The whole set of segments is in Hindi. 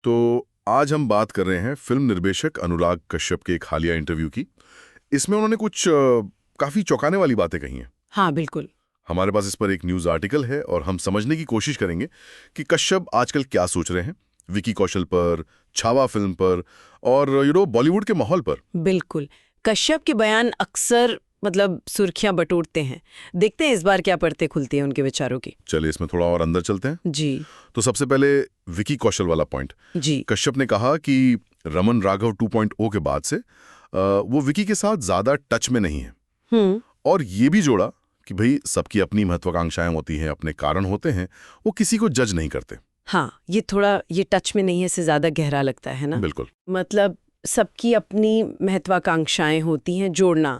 तो आज हम बात कर रहे हैं फिल्म निर्देशक अनुराग कश्यप के एक हालिया इंटरव्यू की। इसमें उन्होंने कुछ काफी चौंकाने वाली बातें कही हैं। हाँ बिल्कुल। हमारे पास इस पर एक न्यूज आर्टिकल है और हम समझने की कोशिश करेंगे कि कश्यप आजकल क्या सोच रहे हैं विकी कौशल पर, छावा फिल्म पर और बॉलीवुड के माहौल पर। बिल्कुल, कश्यप के बयान अक्सर सुर्खियां बटोरते हैं। देखते हैं इस बार क्या पढ़ते खुलती है उनके विचारों की। चलिए इसमें थोड़ा और अंदर चलते हैं। जी तो सबसे पहले विकी कौशल वाला पॉइंट। जी कश्यप ने कहा कि रमन राघव 2.0 के बाद से वो विकी के साथ ज्यादा टच में नहीं है। और ये भी जोड़ा कि भाई सबकी अपनी महत्वाकांक्षाएं होती हैं, अपने कारण होते हैं, वो किसी को जज नहीं करते। हाँ, ये टच में नहीं है से ज्यादा गहरा लगता है ना। बिल्कुल। सबकी अपनी महत्वाकांक्षाएं होती हैं, जोड़ना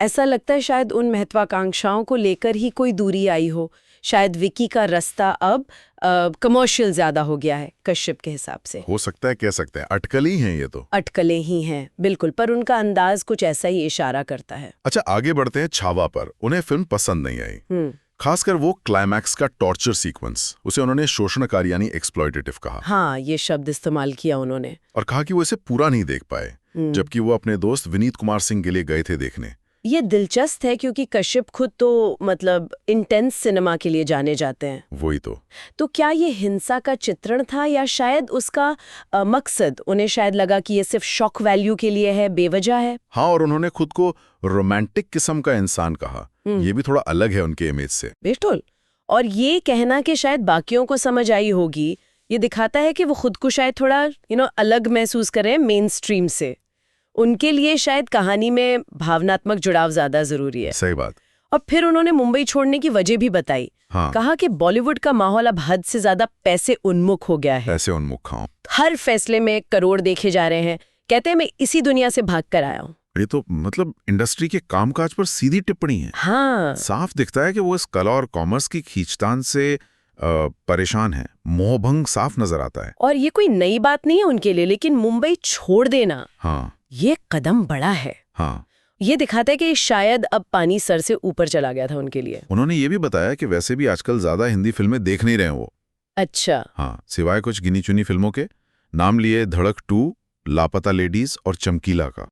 ऐसा लगता है शायद उन महत्वाकांक्षाओं को लेकर ही कोई दूरी आई हो। शायद विकी का रास्ता अब कमर्शियल ज्यादा हो गया है कश्यप के हिसाब से। हो सकता है, कह सकते हैं अटकलें ही हैं, ये तो अटकलें ही हैं बिल्कुल, पर उनका अंदाज कुछ ऐसा ही इशारा करता है। अच्छा, आगे बढ़ते हैं छावा पर। उन्हें फिल्म पसंद नहीं आई, खासकर वो क्लाइमैक्स का टॉर्चर सीक्वेंस। उसे उन्होंने शोषणकारी यानी एक्सप्लॉयटेटिव कहा। हाँ, ये शब्द इस्तेमाल किया उन्होंने। और कहा कि वो इसे पूरा नहीं देख पाए, जबकि वो अपने दोस्त विनीत कुमार सिंह के लिए गए थे देखने। ये दिलचस्प है क्योंकि कश्यप खुद तो इंटेंस सिनेमा के लिए जाने जाते हैं। वही तो क्या ये हिंसा का चित्रण था या शायद उसका मकसद उन्हें शायद लगा कि ये सिर्फ शॉक वैल्यू के लिए है, बेवजह है। हाँ, और उन्होंने खुद को रोमांटिक किस्म का इंसान कहा। ये भी थोड़ा अलग है उनके इमेज से। बिल्कुल। और ये कहना कि शायद बाकियों को समझ आई होगी, ये दिखाता है कि वो खुद को शायद थोड़ा अलग महसूस करें मेन स्ट्रीम से। उनके लिए शायद कहानी में भावनात्मक जुड़ाव ज्यादा जरूरी है। सही बात। और फिर उन्होंने मुंबई छोड़ने की वजह भी बताई। हाँ। कहा कि बॉलीवुड का माहौल अब हद से ज्यादा पैसे उन्मुख हो गया है। पैसे उन्मुख, हाँ। हर फैसले में करोड़ देखे जा रहे हैं। कहते हैं मैं इसी दुनिया से भाग कर आया हूँ। ये तो इंडस्ट्री के कामकाज पर सीधी टिप्पणी है। हाँ। साफ दिखता है कि वो इस कला और कॉमर्स की खींचतान से परेशान है। मोहभंग साफ नजर आता है। और ये कोई नई बात नहीं है उनके लिए, लेकिन मुंबई छोड़ देना, हाँ, ये कदम बड़ा है। हाँ। ये दिखाता है कि शायद अब पानी सर से ऊपर चला गया था उनके लिए। उन्होंने ये भी बताया कि वैसे भी आजकल ज्यादा हिंदी फिल्में देख नहीं रहे वो। अच्छा। हाँ, सिवाय कुछ गिनी चुनी फिल्मों के। नाम लिए धड़क 2, लापता लेडीज और चमकीला का।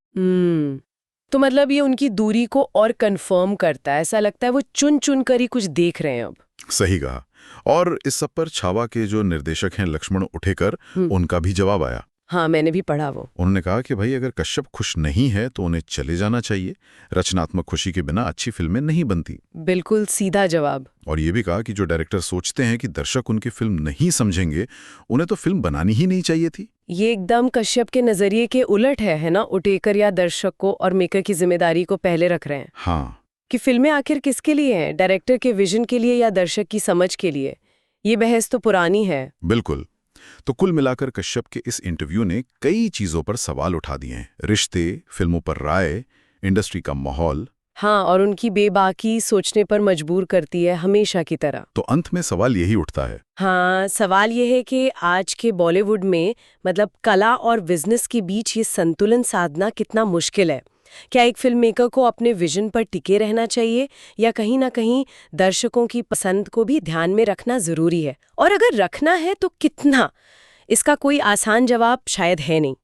तो ये उनकी दूरी को और कंफर्म करता है। ऐसा लगता है वो चुन चुन कर ही कुछ देख रहे हैं अब। सही कहा। और इस सब पर छावा के जो निर्देशक हैं लक्ष्मण उठेकर, उनका भी जवाब आया। हाँ, मैंने भी पढ़ा वो। उन्होंने कहा कि भाई अगर कश्यप खुश नहीं है तो उन्हें चले जाना चाहिए। रचनात्मक खुशी के बिना अच्छी फिल्में नहीं बनती। बिल्कुल सीधा जवाब। और ये भी कहा कि जो डायरेक्टर सोचते हैं कि दर्शक उनकी फिल्म नहीं समझेंगे, उन्हें तो फिल्म बनानी ही नहीं चाहिए थी। ये एकदम कश्यप के नजरिए के उलट है ना। उटेकर या दर्शक को और मेकर की जिम्मेदारी को पहले रख रहे हैं। हाँ, कि फिल्में आखिर किसके लिए हैं, डायरेक्टर के विजन के लिए या दर्शक की समझ के लिए। ये बहस तो पुरानी है। बिल्कुल। तो कुल मिलाकर कश्यप के इस इंटरव्यू ने कई चीजों पर सवाल उठा दिए हैं। रिश्ते, फिल्मों पर राय, इंडस्ट्री का माहौल। हाँ, और उनकी बेबाकी सोचने पर मजबूर करती है हमेशा की तरह। तो अंत में सवाल यही उठता है। हाँ, सवाल ये है कि आज के बॉलीवुड में कला और बिजनेस के बीच ये संतुलन साधना कितना मुश्किल है। क्या एक फिल्म मेकर को अपने विजन पर टिके रहना चाहिए या कहीं ना कहीं दर्शकों की पसंद को भी ध्यान में रखना जरूरी है? और अगर रखना है तो कितना? इसका कोई आसान जवाब शायद है नहीं।